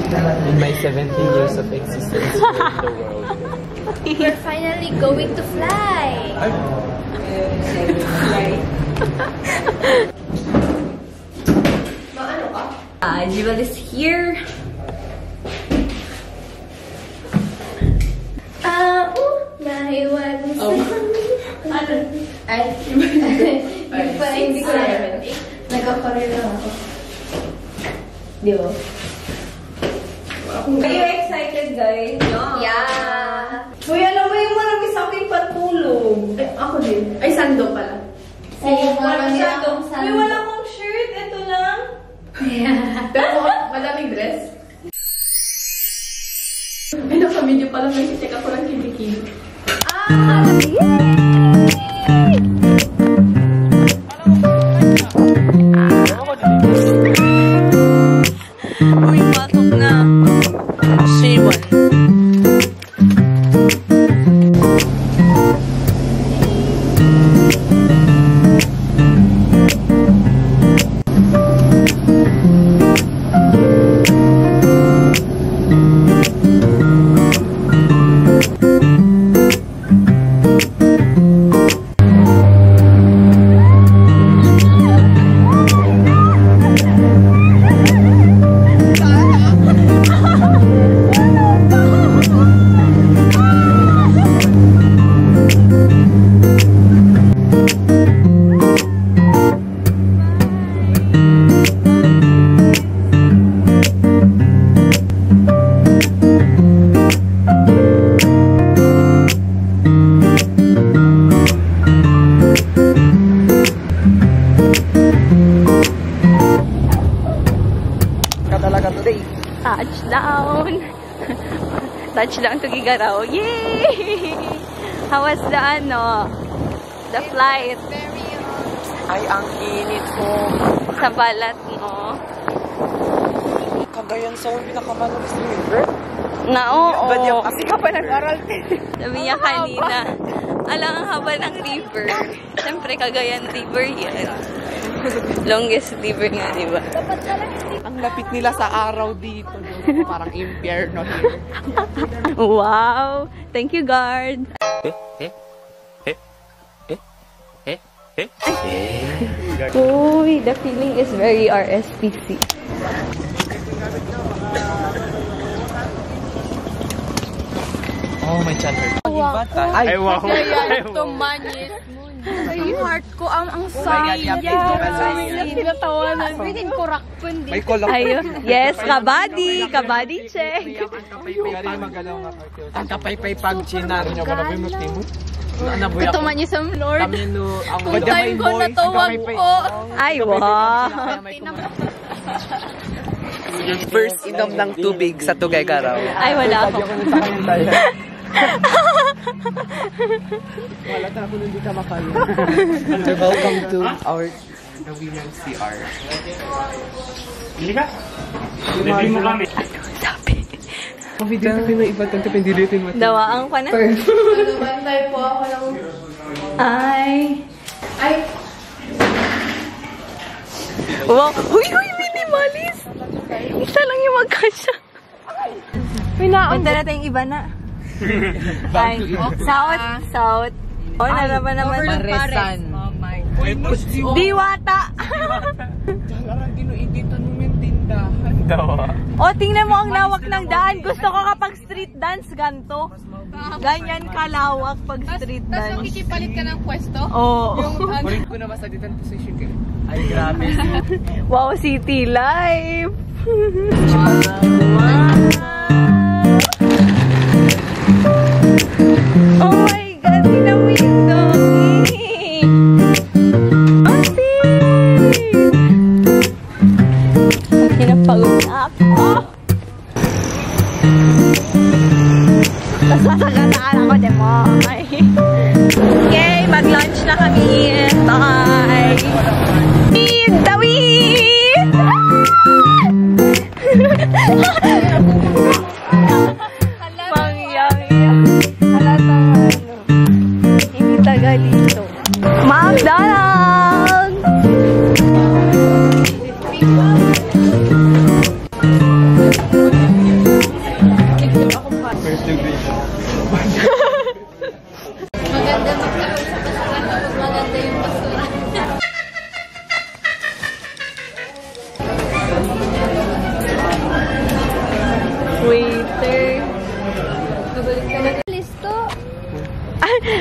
In my 17 years of existence here in the world. We're finally going to fly! Jewel is here. Naiwan sa ano? Ay, hindi ko naman. Nagkakaroon lang ako. Di ba? Are you excited, guys? Yeah! Uy, alam mo yung marami sa akin patulog. Ako din. Ay, sando pala. Walang sando. Uy, wala akong shirt. Ito lang. Pero madaming dress. Ay, naka-video pala. May check ako lang kinikili. Uy, patok na. Siwan. Touchdown! Touchdown to Gigaraw. Yay! How was the flight? Ay, ang init ko. Sa balat, no? Cagayan sa pinakamalulis river. Oo. Ba't yung kasi ka pa nag-aral? Sabi niya kanina, alang ang haba ng river. Siyempre, Cagayan River yan. Longest river nga, di ba? Ang lapit nila sa araw dito. Parang impyerno here. Wow! Thank you, guard. Uy, the feeling is very RSPC. Oh, my channel. Ay, wow. Kaya tumanyit. Ay, yung heart ko, ang sayang. Natawanan. Pwedeng kurakpon din. May kolak. Yes, kabady. Kabady check. Ang kapay-pay pag chinar niyo. Ito man yung sa Lord. Kung Kung time ko natawag ko. Ay, wow. First inom ng tubig sa Tuguegarao. Ay, wala ako. Wala na ako hindi ka makaya. Welcome to our the women's CR. Hindi ka? Review mo kami. Sabi. Video na kayo na iba kang kapindilitin mo. Dawaang pa na. Bantay po ako lang. Ay. Wow. Huy, minimalist. Isa lang yung magkasya. Punta na tayong iba na. Ay, South. Oh, naraman naman. Paresan. Diwata. Dawa. O, tingnan mo ang lawak ng daan. Gusto ko kapag street dance, ganto. Ganyan kalawak pag street dance. Tapos makikipalit ka ng pwesto? Oo. Kulit ko na mas aditan position ka. Ay, grabe. Wow, city life. Oh my God, tingnan mo yung doggy. Ate! Pinapagod na ako. Tapos masagataan ako, demo. Okay, mag-lunch na kami. Bye! Dawid!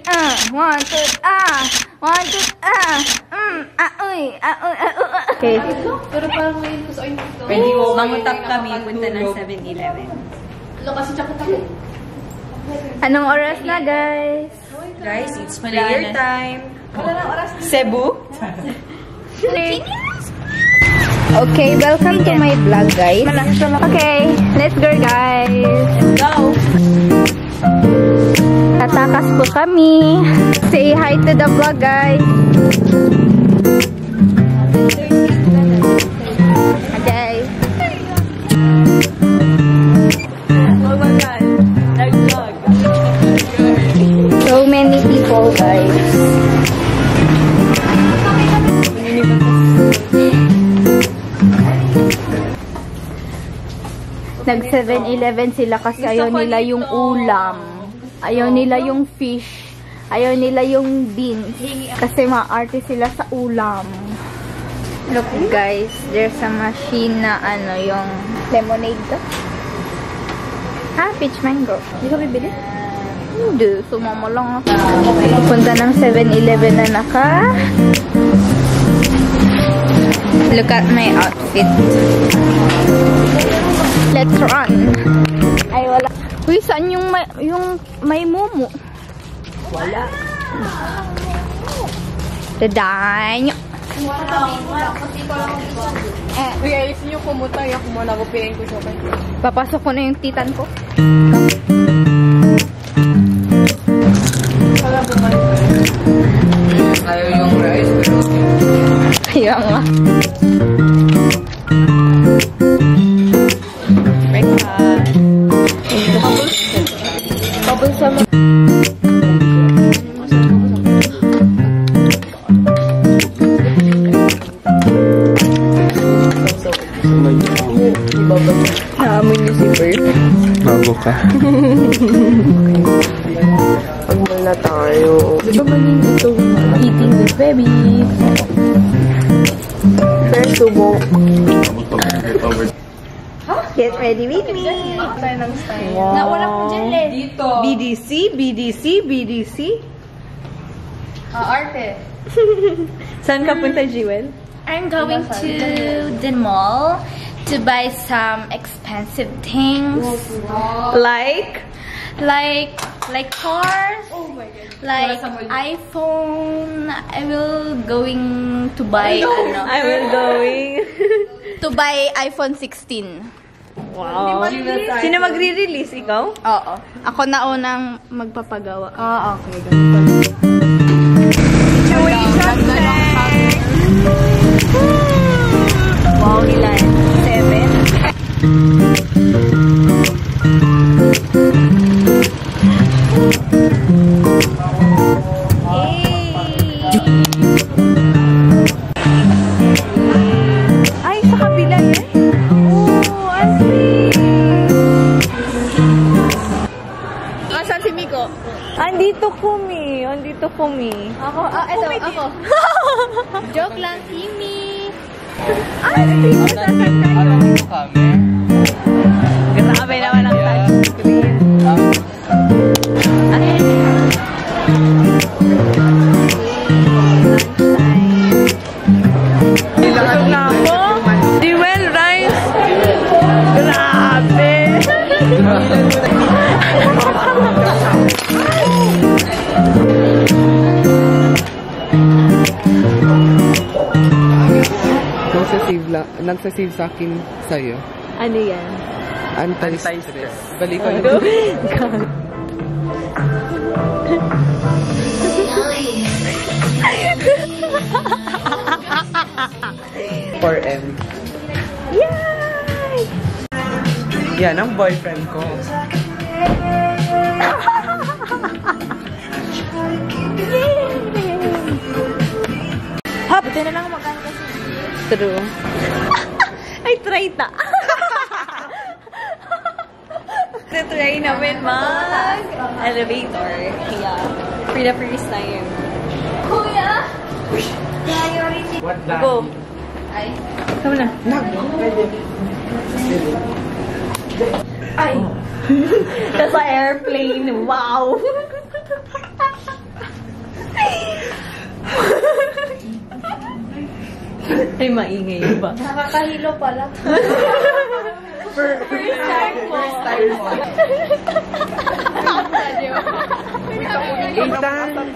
3, 1, 2, 1, 2, uy, Okay. Pero parang ngayon gusto ay dito. Pwede mo Mangutap kami, punta ng 7-Eleven. Lo kasi tsaka-tsaka. Anong oras na, guys? Guys, it's prayer time. Cebu? Okay, welcome to my vlog, guys. Okay, let's go, guys. Go! Tatakas po kami. Say hi to the vlog, guys. Okay. Oh my God. Nag-vlog. So many people, guys. Nag 7-Eleven sila kasi ayaw nila yung ulam. Ayaw nila yung fish. Ayaw nila yung beans. Kasi maarte sila sa ulam. Look guys, there's a machine na ano, yung lemonade to. Peach mango. Hindi ka bibili? Hindi, sumama lang ako. Punta ng 7-Eleven na naka. Look at my outfit. Let's run. Ay, wala. Uy, saan yung may mumu? Wala. Daday. Uy, ayusin niyo kumutay. Ako muna ko piling ko siya. Papasok ko na yung titan ko. Ayaw yung rice, pero Kaya nga. Bubble sa mga. Naamoy niyo si Bert. bago ka. Pagmal na tayo. Di ba manin ito? Eating with baby. First subo. Get ready with me. Wow. Nawala ko dyan, Les. Dito. BDC, BDC, BDC. Arte. Saan ka punta, Jewel? I'm going to the mall to buy some expensive things. Like? Like cars. Oh my God. Like Wala sa mall. iPhone. I will going to buy I will going. to buy iPhone 16. Wow. Sino magre-release? Ikaw? Oo. Ako na unang magpapagawa. Okay. Ganun. Situation check! Wow, ilan? 7? Ay, sa kabila yan? Oh, ang sweet! Pumi. Ako, ako. Joke lang, Kimi. Grabe naman ang touchscreen. Busog na ako. Jewel rice. Grabe. Nagsasave sa akin sa'yo. Ano yan? Anti-stress. Balikan Oh, mo. God. For M. Yay! Yan ang boyfriend ko. Hop! Buti na lang magkano kasi. True. Ay, try ta. Try namin mag-elevator. Yeah. For the first time. Kuya! What that? Go. Ay. Come na. Ay. Nasa airplane. Wow! Ay, maingay ba? Nakakahilo pala. First time mo.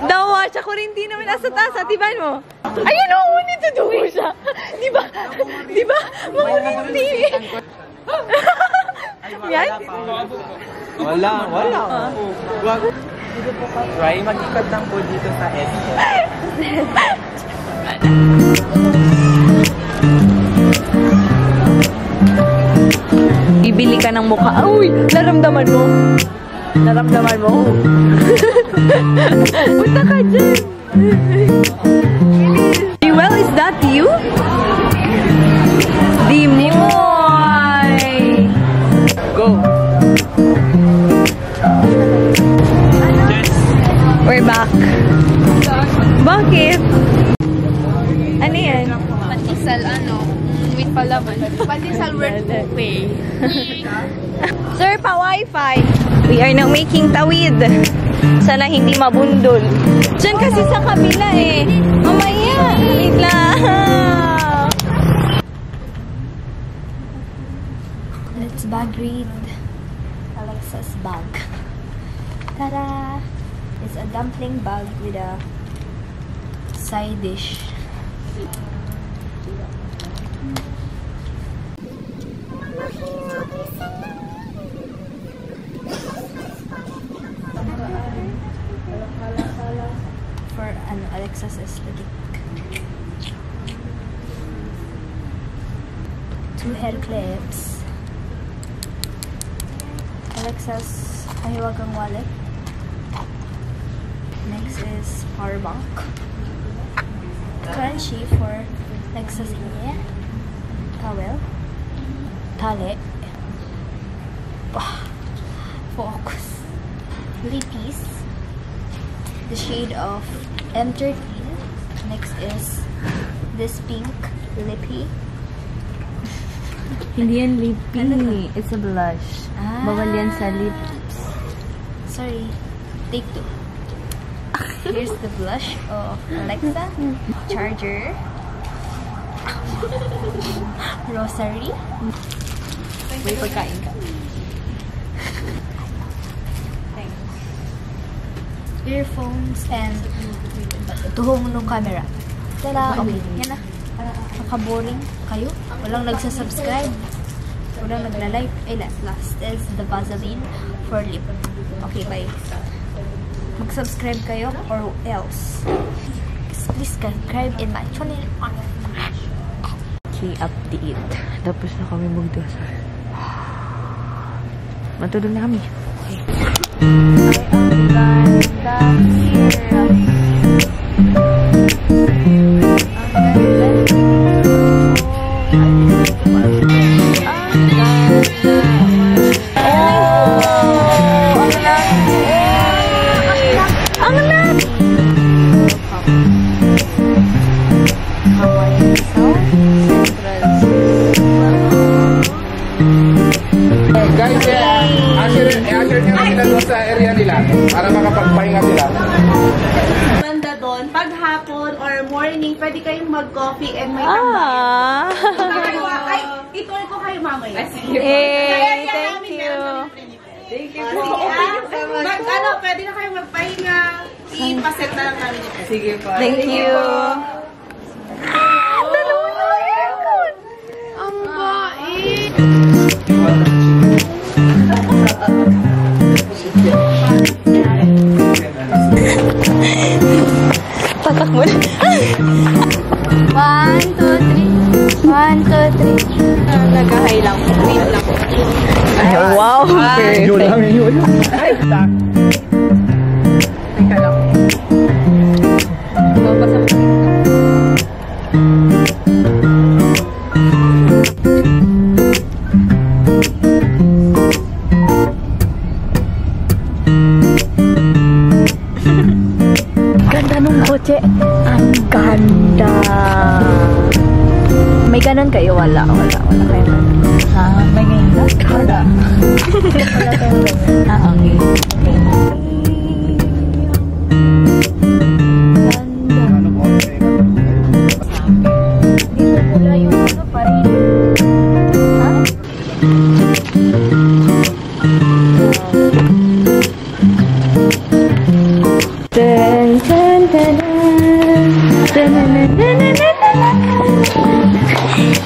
Daw, siya ko rin di naman nasa taas. Atiban mo. Ayun o, nitutubo siya. Di ba? Di ba? Makulinti. Yan? Wala. Try mag-ikot lang po dito sa S. Bibili ka ng mukha. Uy! Naramdaman mo. Naramdaman mo. Punta ka dyan. Well, is that you? Dimoy! Go! We're back. Bakit? Ano yan? Patisal, with palaman. Patisal word pay. Sir, pa-wifi. We are now making tawid. Sana hindi mabundol. Diyan kasi sa kabila eh. Mamaya. Wait lang. Let's bag read Alexa's bag. Tada! It's a dumpling bag with a side dish. For Alexa's aesthetic. 2 hair clips. Alexa's kahiwagang wallet. Next is power bank. Crunchy for Alexa's hair. Towel. Tali. Focus. Lippies. The shade of M13. Next is this pink lippy. Hindi yan lippy. It's a blush. Bawal yan sa lips. Sorry. Take 2. Here's the blush of Alexa. Charger. Rosary. May pagkain ka. Earphones and tuhong ng camera. Tala, okay. Yan na. Nakaboring kayo. Walang nagsasubscribe. Walang nagla-like. Last is the Vaseline for lip. Okay, bye. Mag-subscribe kayo or else. Please subscribe in my channel. Okay, update. Tapos na kami magdasal. Matulog na kami. Okay. Ang evening, pwede kayong mag-coffee and may tambayan. Ay, itour ko kayo mamaya. Hey, thank you. Thank you po. Pwede na kayo magpahinga. I-paset na lang kami. Sige po. Thank you. Ang bait. Tatak mo na. 1, 2, 3. 1, 2, 3. Nag-high lang. Wait lang. Ay, wow. Perfect. Yun lang, yun. Ay, tak. Teka lang. Babasa mo. Ganda nung kotse. Ang ganda. May ganon kayo? Wala kayo. May ngayon na? Wala. Wala kayo ganon. Okay. Dito pula yung ano pa rin. Ha? Dun, dun, dun, dun. Dun, dun, dun, dun, dun, dun.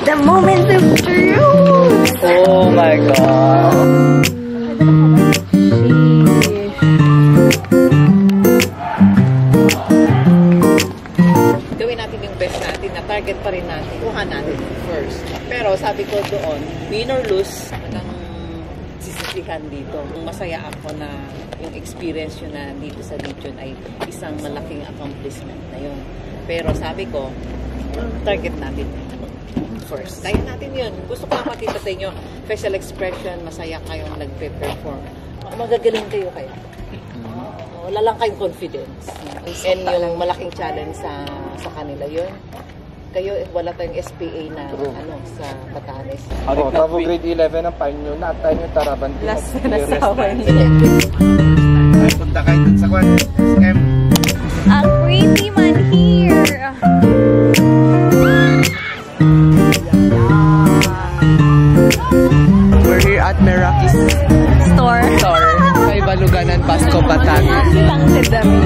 The moment of truth. Oh my God. Gawin natin yung best natin na target pa rin natin. Kuha natin first. Pero sabi ko doon, win or lose, talagang sisisihan dito. Masaya ako na yung experience yun na dito sa Legion ay isang malaking accomplishment na yun. Pero sabi ko, target natin first. Kaya natin yun. Gusto ko lang makita sa inyo, facial expression, masaya kayong nagpe-perform. Magagaling kayo kaya. Wala lang kayong confidence. And yung malaking challenge sa kanila yun. Kayo, wala tayong SPA na sa Batanes. Oh, Tavo grade 11 ang pain nyo. Naatay nyo taraban. Last na nasawa niya. Ay, punta kayo dun sa kwan. SM. Ang pretty man here. We're here at Meraki's Store. Kay Baluganan, Pasco, Batangas. Lang sa dami.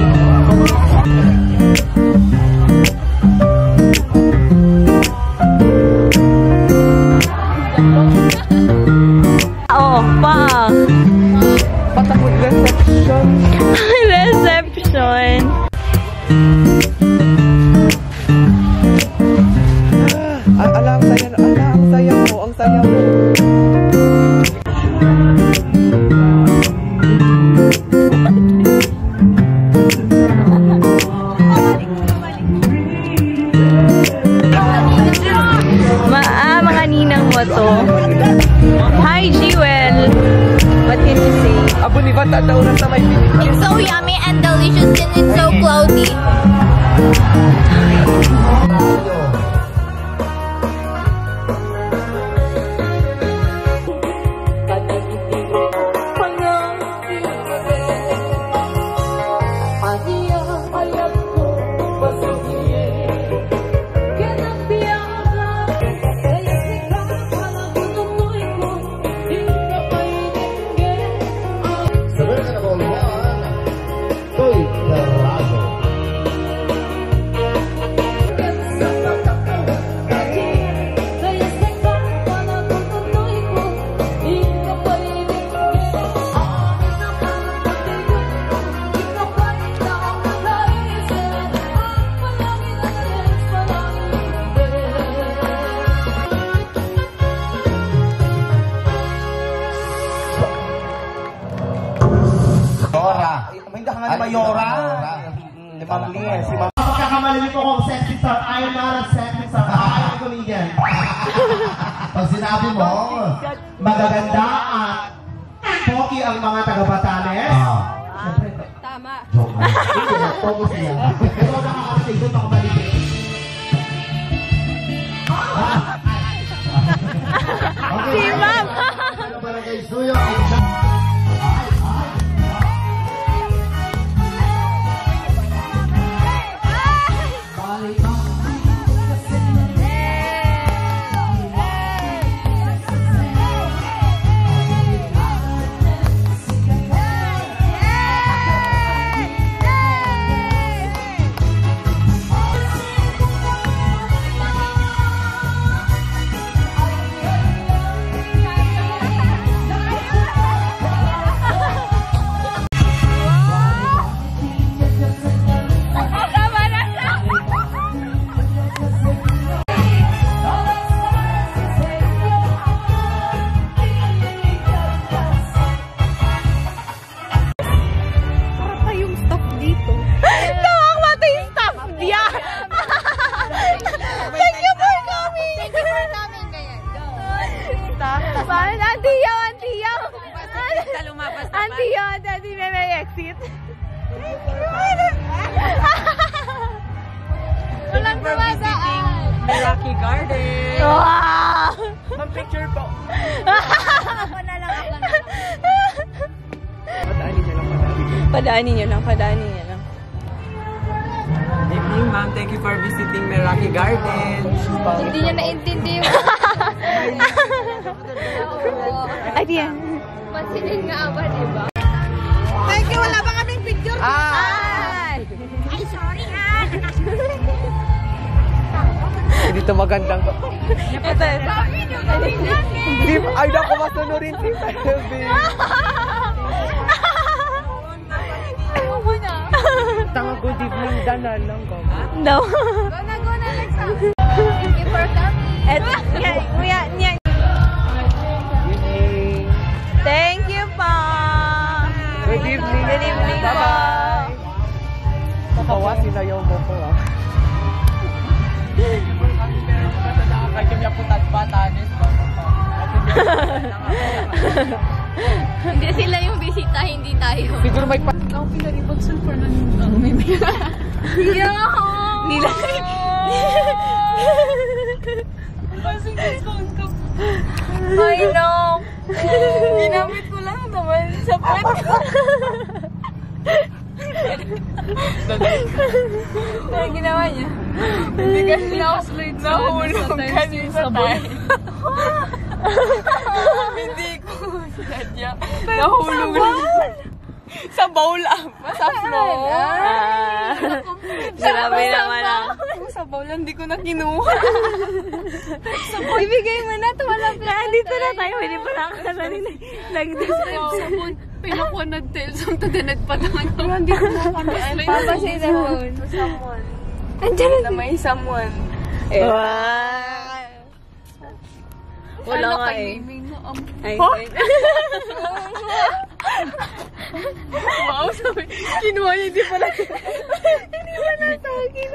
Oh, pa. Patapos reception. Reception. Ala, ang saya mo, ang saya mo. Mga ninang mo to. Hi, Jewel. What can you say? Abo ni Bata, daurat na may pinito. It's so yummy and delicious and it's so cloudy. Mayora. Si Ma'am. Pagkakamali po kung sexy star, I am not a sexy star. I am a comedian. Pag sinabi mo, magaganda at pogi ang mga taga-Batanes. Tama. Joke lang. Focus niya. Pero nakakasig doon ako balik. Si Ma'am. Barangay Suyo. Balik Meraki Garden. Wow! Mag-picture po. Ako na lang. Padaanin nyo lang. Evening, ma'am. Thank you for visiting Meraki Garden. Hindi niya naintindihan. Ay, diyan. Pansinin nga ba, diba? Thank you, wala ba kaming picture? Ay! Dito magandang. Ito. Ay, naku, masunurin si Melvin. Ayoko na. Tanga, good evening. Danan lang ko. No. Go na, next time. Thank you for coming. Eto, yan. Thank you po. Good evening. Good evening po. Makawa, sinayaw mo po ah. Hindi sila yung bisita, hindi tayo. Siguro may Ako pinaribagsul for ng may Nila. I know. Ginamit ko lang naman sa puwet ko. Ano ginawa niya? Hindi kasi na-slide sa nahulog kanina tayo. Hindi ko sinadya. Nahulog lang. Sa bowl sa floor. Grabe naman ah. Sa bowl hindi ko na kinuha. Ibigay mo na to, wala pa. Dito na tayo, hindi pa nakakasali. Sabon. Pinakuha na tayo. Samta dinad pa naman. Hindi ko na Papa say the phone to someone. Andiyan na may someone. Wala nga eh. Ay, Wow, sabi. Kinuha niya, hindi pala. Hindi pala sa akin.